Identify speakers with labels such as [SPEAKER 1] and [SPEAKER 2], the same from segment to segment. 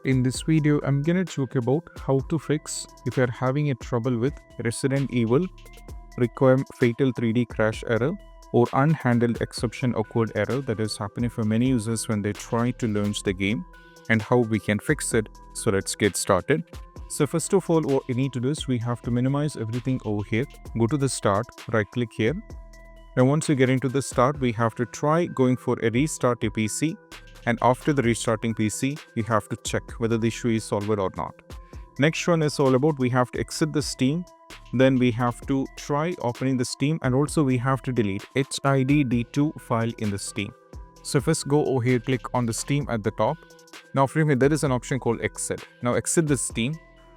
[SPEAKER 1] In this video, I'm gonna talk about how to fix if you're having a trouble with Resident Evil, Requiem Fatal 3D crash error, or unhandled exception occurred error that is happening for many users when they try to launch the game, and how we can fix it. So let's get started. So first of all, what we need to do is we have to minimize everything over here. Go to the start, right click here. Now once you get into the start, we have to try going for a restart your PC. And after the restarting PC, you have to check whether the issue is solved or not. Next one is all about we have to exit the Steam. Then we have to try opening the Steam, and also we have to delete HID-D2 file in the Steam. So first go over here, click on the Steam at the top. Now from here there is an option called exit. Now exit the Steam.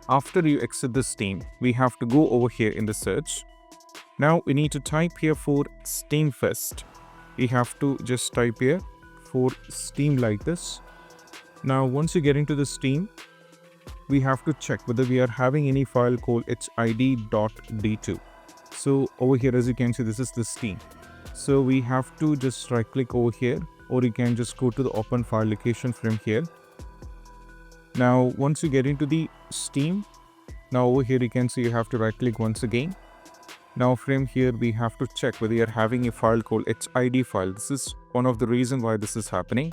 [SPEAKER 1] After you exit the Steam, we have to go over here in the search. Now we need to type here for Steam first. We have to just type here for Steam like this. Now once you get into the Steam, we have to check whether we are having any file called HID.D2. So over here, as you can see, this is the Steam. So we have to just right click over here, or you can just go to the open file location from here. Now once you get into the Steam, now over here you can see you have to right click once again. Now from here we have to check whether you are having a file called HID file. This is one of the reasons why this is happening.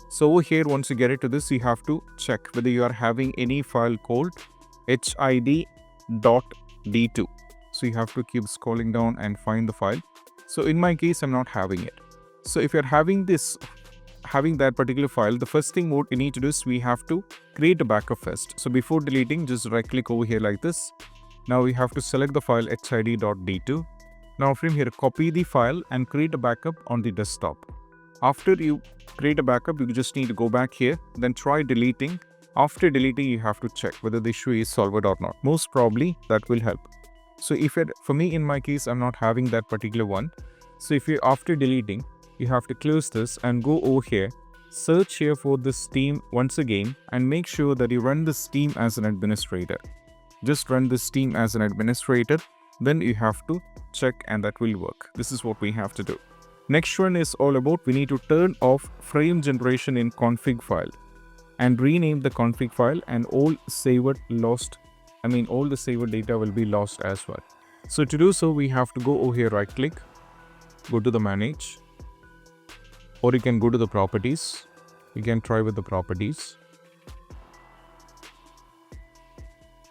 [SPEAKER 1] So over here, once you get into this, you have to check whether you are having any file called HID.D2. So you have to keep scrolling down and find the file. So in my case, I'm not having it. So if you're having that particular file, the first thing what you need to do is we have to create a backup first. So before deleting, just right click over here like this. Now we have to select the file HID.D2. Now from here, copy the file and create a backup on the desktop. After you create a backup, you just need to go back here, then try deleting. After deleting, you have to check whether the issue is solved or not. Most probably that will help. So for me, in my case, I'm not having that particular one. So if you after deleting, you have to close this and go over here, search here for the Steam once again, and make sure that you run the Steam as an administrator. Just run the Steam as an administrator, then you have to check and that will work. This is what we have to do. Next one is all about we need to turn off frame generation in config file and rename the config file, and all the saved data will be lost as well. So to do so, we have to go over here, right click, go to the manage, or you can go to the properties. You can try with the properties.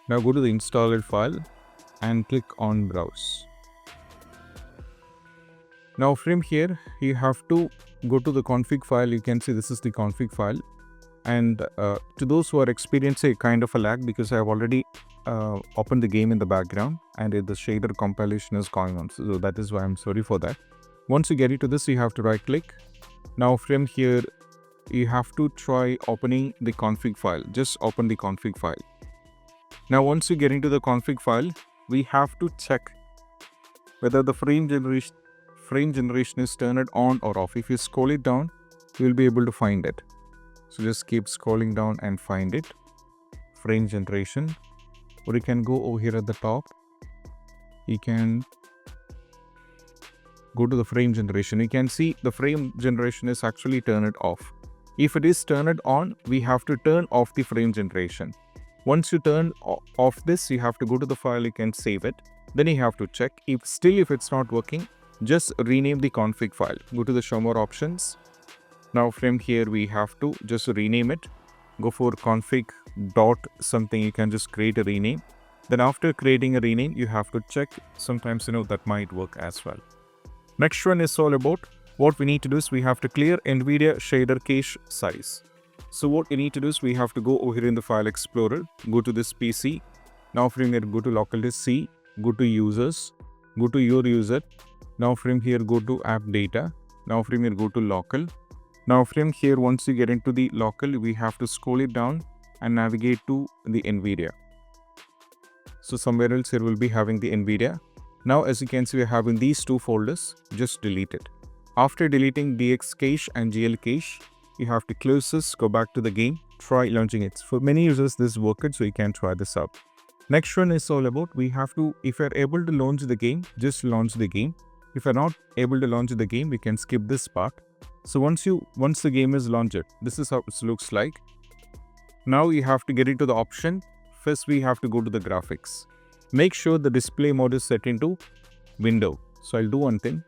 [SPEAKER 1] Now go to the installed file and click on browse. Now from here, you have to go to the config file. You can see this is the config file. And to those who are experiencing a kind of a lag, because I have already opened the game in the background and the shader compilation is going on. So that is why I'm sorry for that. Once you get into this, you have to right click. Now from here, you have to try opening the config file. Just open the config file. Now once you get into the config file, we have to check whether the frame generation is turned on or off. If you scroll it down, you will be able to find it. So just keep scrolling down and find it. Frame generation. Or you can go over here at the top. You can go to the frame generation. You can see the frame generation is actually turned off. If it is turned on, we have to turn off the frame generation. Once you turn off this, you have to go to the file, you can save it. Then you have to check. If it's not working, just rename the config file. Go to the show more options. Now from here, we have to just rename it. Go for config dot something. You can just create a rename. Then after creating a rename, you have to check. Sometimes that might work as well. Next one is all about what we need to do is we have to clear NVIDIA shader cache size. So what you need to do is we have to go over here in the file explorer, go to this PC. Now from here, go to local disk C, go to users, go to your user. Now from here, go to app data. Now from here, go to local. Now from here, once you get into the local, we have to scroll it down and navigate to the NVIDIA. So somewhere else here will be having the NVIDIA. Now as you can see, we're having these two folders, just delete it. After deleting DX cache and GL cache, you have to close this, go back to the game, try launching it. For many users, this worked, so you can try this out. Next one is all about we have to, if you're able to launch the game, just launch the game. If you're not able to launch the game, we can skip this part. So once the game is launched, this is how it looks like. Now you have to get into the option. First we have to go to the graphics. Make sure the display mode is set into window. So I'll do one thing.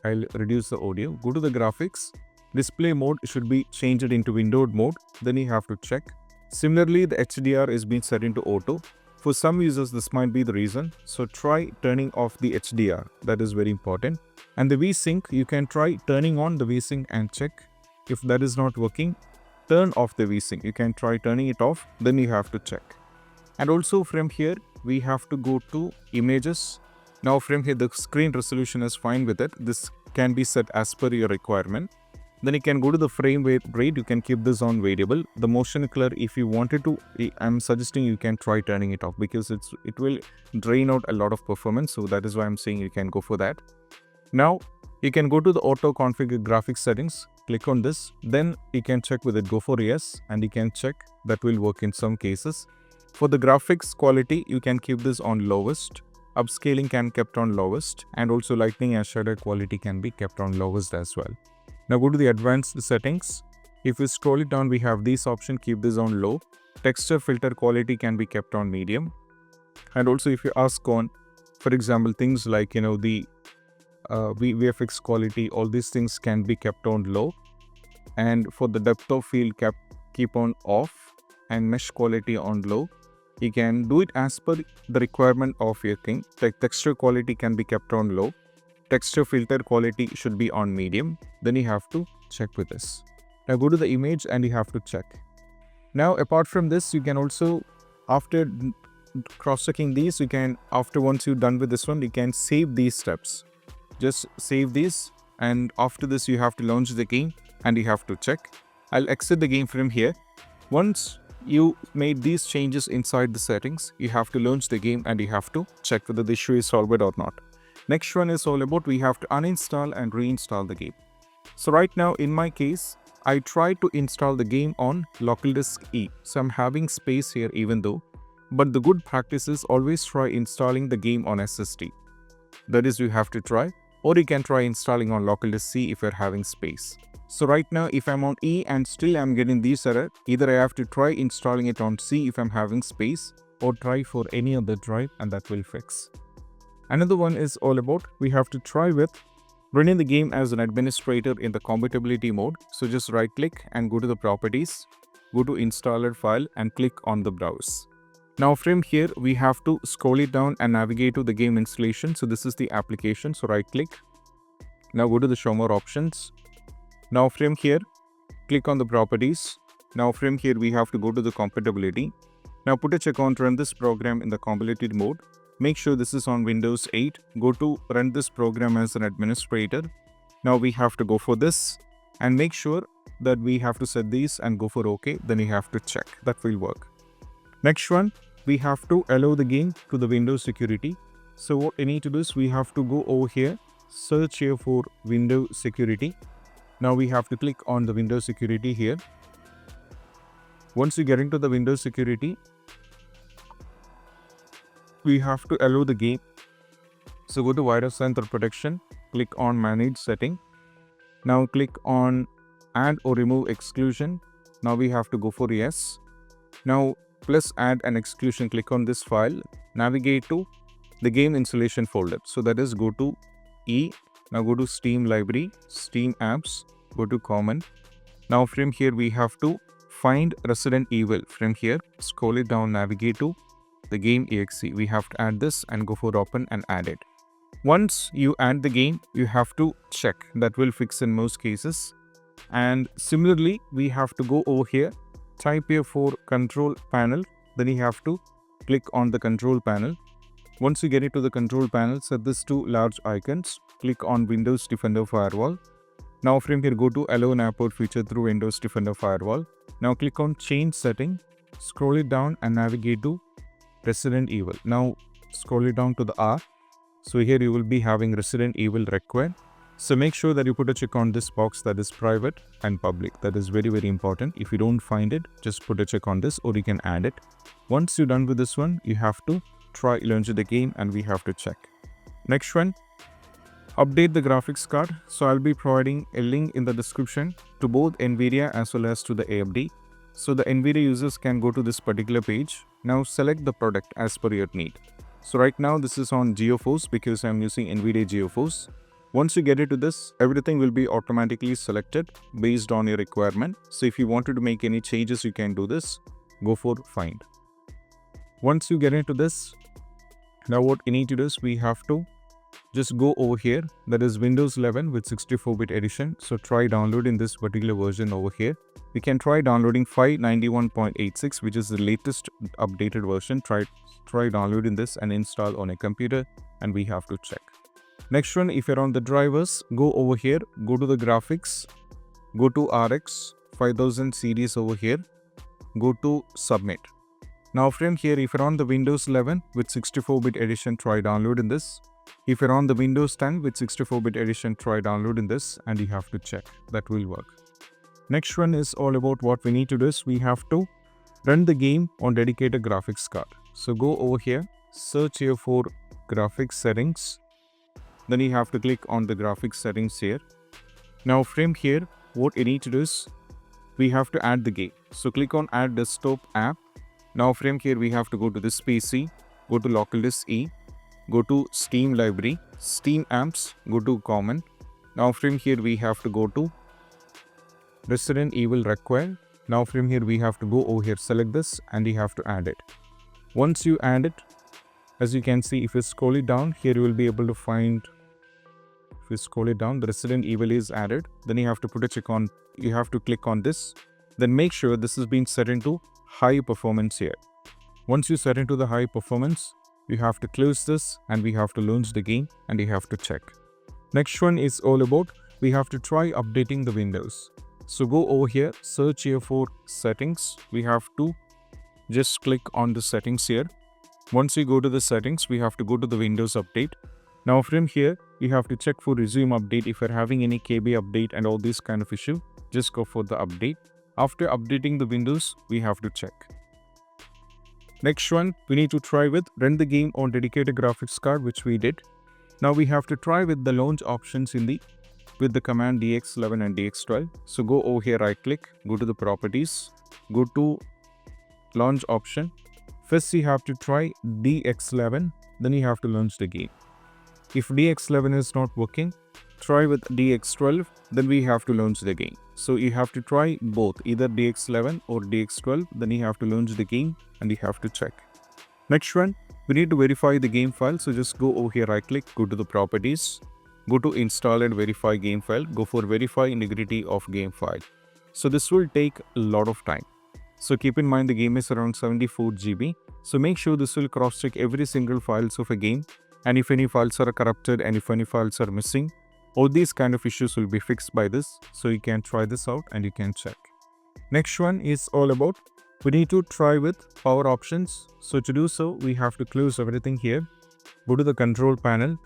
[SPEAKER 1] I'll reduce the audio. Go to the graphics. Display mode should be changed into windowed mode. Then you have to check. Similarly, the HDR is being set into auto. For some users, this might be the reason. So try turning off the HDR. That is very important. And the VSync, you can try turning on the VSync and check. If that is not working, turn off the VSync. You can try turning it off. Then you have to check. And also from here, we have to go to images. Now from here, the screen resolution is fine with it. This can be set as per your requirement. Then you can go to the frame rate. You can keep this on variable. The motion color, if you wanted to, I'm suggesting you can try turning it off because it will drain out a lot of performance. So that is why I'm saying you can go for that. Now you can go to the auto configure graphics settings. Click on this. Then you can check with it. Go for yes, and you can check that will work in some cases. For the graphics quality, you can keep this on lowest. Upscaling can be kept on lowest, and also lightning and shadow quality can be kept on lowest as well. Now go to the advanced settings. If you scroll it down, we have these options. Keep this on low. Texture filter quality can be kept on medium. And also if you ask on, for example, things like, the VFX quality, all these things can be kept on low. And for the depth of field, keep on off, and mesh quality on low. You can do it as per the requirement of your thing. Texture quality can be kept on low. Texture filter quality should be on medium. Then you have to check with this. Now go to the image and you have to check. Now apart from this, you can also, after cross-checking these, you can, once you're done with this one, you can save these steps. Just save these, and after this you have to launch the game and you have to check. I'll exit the game from here. Once you made these changes inside the settings, you have to launch the game and you have to check whether the issue is solved or not. Next one is all about we have to uninstall and reinstall the game. So right now in my case, I tried to install the game on local disk E. So I'm having space here even though, but the good practice is always try installing the game on SSD. That is, you have to try, or you can try installing on local disk C if you're having space. So right now if I'm on E and still I'm getting this error, either I have to try installing it on C if I'm having space, or try for any other drive, and that will fix. Another one is all about we have to try with running the game as an administrator in the compatibility mode. So just right click and go to the properties, go to installer file and click on the browse. Now from here we have to scroll it down and navigate to the game installation. So this is the application. So right click. Now go to the show more options. Now from here click on the properties. Now from here we have to go to the compatibility. Now put a check on run this program in the compatibility mode. Make sure this is on Windows 8. Go to run this program as an administrator. Now we have to go for this and make sure that we have to set these and go for OK. Then you have to check. That will work. Next one, we have to allow the game to the Windows security. So what we need to do is we have to go over here, search here for Windows security. Now we have to click on the Windows security here. Once you get into the Windows security, we have to allow the game. So go to virus and threat protection, click on manage setting. Now click on add or remove exclusion. Now we have to go for yes. Now plus add an exclusion, click on this file, navigate to the game installation folder. So that is go to E. Now go to Steam library, Steam apps, go to common. Now from here we have to find Resident Evil. From here scroll it down, navigate to the game exe. We have to add this and go for open and add it. Once you add the game, you have to check. That will fix in most cases. And similarly, we have to go over here, type here for control panel. Then you have to click on the control panel. Once you get into the control panel, set this to large icons. Click on Windows Defender Firewall. Now from here, go to allow an airport feature through Windows Defender Firewall. Now click on change setting. Scroll it down and navigate to Resident Evil. Now scroll it down to the R. So here you will be having Resident Evil Requiem. So make sure that you put a check on this box that is private and public. That is very, very important. If you don't find it, just put a check on this or you can add it. Once you're done with this one, you have to try launch the game and we have to check. Next one, update the graphics card. So I'll be providing a link in the description to both NVIDIA as well as to the AMD. So the NVIDIA users can go to this particular page. Now select the product as per your need. So right now this is on GeoForce because I'm using NVIDIA GeoForce. Once you get into this, everything will be automatically selected based on your requirement. So if you wanted to make any changes, you can do this. Go for find. Once you get into this, now what you need to do is we have to just go over here. That is Windows 11 with 64-bit edition. So try downloading this particular version over here. We can try downloading 591.86, which is the latest updated version. Try downloading this and install on a computer, and we have to check. Next one, if you're on the drivers, go over here, go to the graphics, go to RX 5000 series over here, go to submit. Now from here, if you're on the Windows 11 with 64-bit edition, try downloading this. If you're on the Windows 10 with 64-bit edition, try downloading this, and you have to check. That will work. Next one is all about what we need to do is we have to run the game on dedicated graphics card. So go over here, search here for graphics settings. Then you have to click on the graphics settings here. Now from here, what you need to do is we have to add the game. So click on add desktop app. Now from here, we have to go to this PC, go to local disk E, go to Steam library, Steam apps, go to common. Now from here, we have to go to Resident Evil Requiem. Now from here, we have to go over here, select this, and you have to add it. Once you add it, as you can see, if you scroll it down, here you will be able to find, if you scroll it down, the Resident Evil is added. Then you have to put a check on, you have to click on this. Then make sure this is being set into high performance here. Once you set into the high performance, you have to close this and we have to launch the game and you have to check. Next one is all about, we have to try updating the Windows. So go over here, search here for settings. We have to just click on the settings here. Once you go to the settings, we have to go to the Windows update. Now from here, you have to check for resume update. If you're having any KB update and all this kind of issue, just go for the update. After updating the Windows, we have to check. Next one, we need to try with run the game on dedicated graphics card, which we did. Now we have to try with the launch options with the command DX11 and DX12. So go over here, right click, go to the properties, go to launch option. First you have to try DX11, then you have to launch the game. If DX11 is not working, try with DX12, then we have to launch the game. So you have to try both, either DX11 or DX12, then you have to launch the game and you have to check. Next one, we need to verify the game file. So just go over here, right click, go to the properties, go to install and verify game file, go for verify integrity of game file. So this will take a lot of time. So keep in mind the game is around 74 GB. So make sure this will cross check every single files of a game. And if any files are corrupted and if any files are missing, all these kind of issues will be fixed by this. So you can try this out and you can check. Next one is all about, we need to try with power options. So to do so, we have to close everything here. Go to the control panel.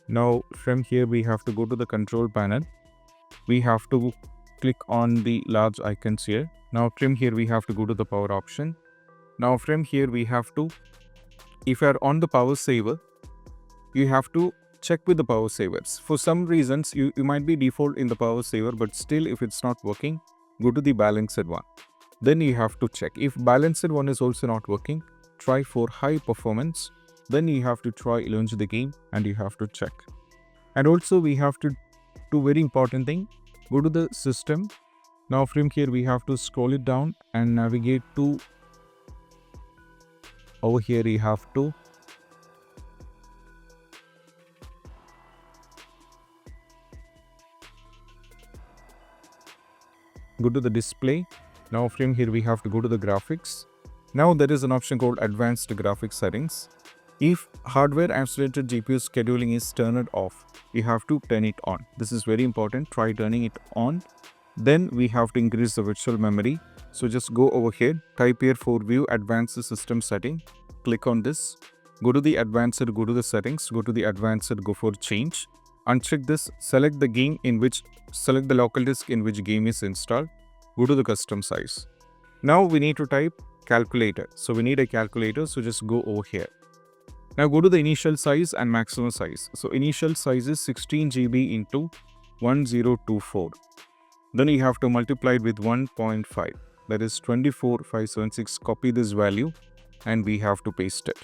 [SPEAKER 1] Now from here, we have to go to the control panel. We have to click on the large icons here. Now from here, we have to go to the power option. Now from here, we have to, if you are on the power saver, you have to check with the power savers. For some reasons, you might be default in the power saver, but still if it's not working, go to the balanced one. Then you have to check. If balanced one is also not working, try for high performance. Then you have to try launch the game and you have to check. And also we have to do very important thing, go to the system. Now from here, we have to scroll it down and navigate to over here. You have to go to the display. Now from here, we have to go to the graphics. Now there is an option called advanced graphics settings. If hardware accelerated GPU scheduling is turned off, you have to turn it on. This is very important. Try turning it on. Then we have to increase the virtual memory. So just go over here, type here for view advanced system setting. Click on this. Go to the advanced, go to the settings, go to the advanced, go for change. Uncheck this, select the game in which, select the local disk in which game is installed. Go to the custom size. Now we need to type calculator. So we need a calculator. So just go over here. Now go to the initial size and maximum size. So initial size is 16 GB into 1024. Then you have to multiply it with 1.5. that is 24576, copy this value and we have to paste it.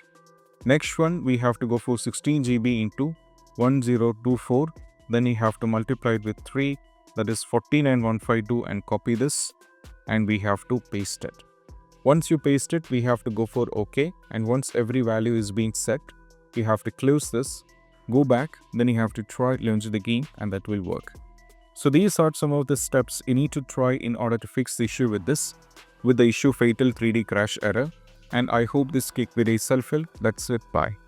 [SPEAKER 1] Next one, we have to go for 16 GB into 1024, then you have to multiply it with 3, that is 49152, and copy this and we have to paste it. Once you paste it, we have to go for OK, and once every value is being set, you have to close this, go back, then you have to try launch the game and that will work. So these are some of the steps you need to try in order to fix the issue with the issue fatal 3D crash error. And I hope this quick video is helpful. That's it. Bye.